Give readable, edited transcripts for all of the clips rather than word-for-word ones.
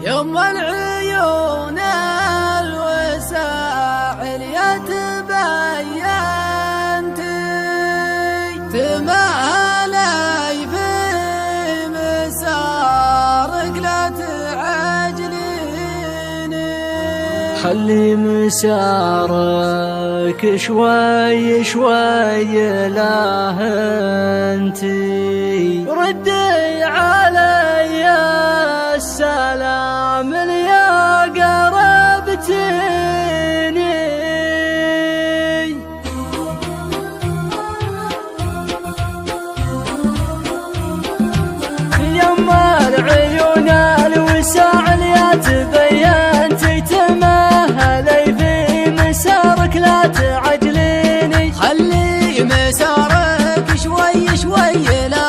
يوم العيون الوساعل يا تبينتي تمالي في مسارك لا تعجليني. خلي مسارك شوي شوي لا انتي ردي علي السلام يا قربتيني. يما العيون الوساعل يا تبينتي تمهلي في مسارك لا تعجليني. خلي مسارك شوي شوي لا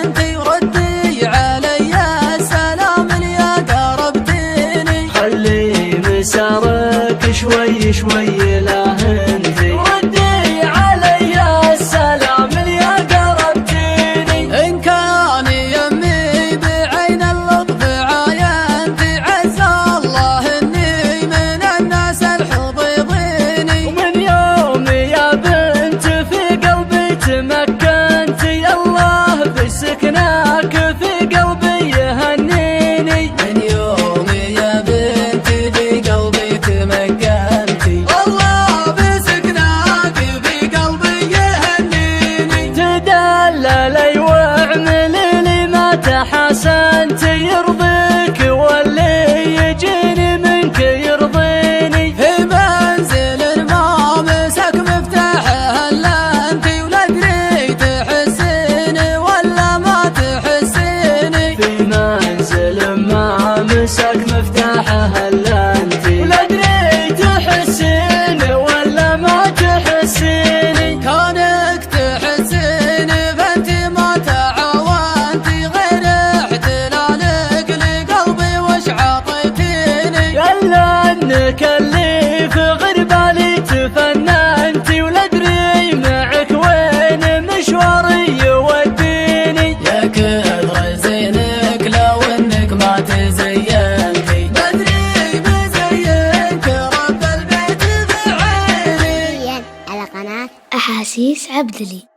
انتي ردي علي السلام يا قربتيني. خلي مسارك شوي شوي لا انتي ردي علي السلام يا قربتيني. إن كان يمي بعين اللطف عاينتي عز الله إني من الناس الحظ يضيني. ومن يوم يا بنت في قلبي تمكنتي الله بسكناك في قلبي يهنيني. من يوم يا بنتي في قلبي تمكنتي الله بسكناك في قلبي يهنيني. تدللي واعملي لي ما تحسنتي يرضيك واللي يجيني منك يرضيني. في منزل ما مسك مفتاحه الا انتي ولا ادري تحسيني ولا ما تحسيني. في منزل ما مسك مفتاحه الا انتي ولا ادري تحسيني ولا ما تحسيني. كانك تحسيني فانتي ما تعاونتي غير احتلالك لقلبي وش عطيتيني. يلا انك اللي في غربالي تفننتي ولا ادري معك وين مشواري يوديني. يا كثر زينك لو انك ما تزينتي بدري بزينك رب البيت بعيني. على قناة أحاسيس عبدلي.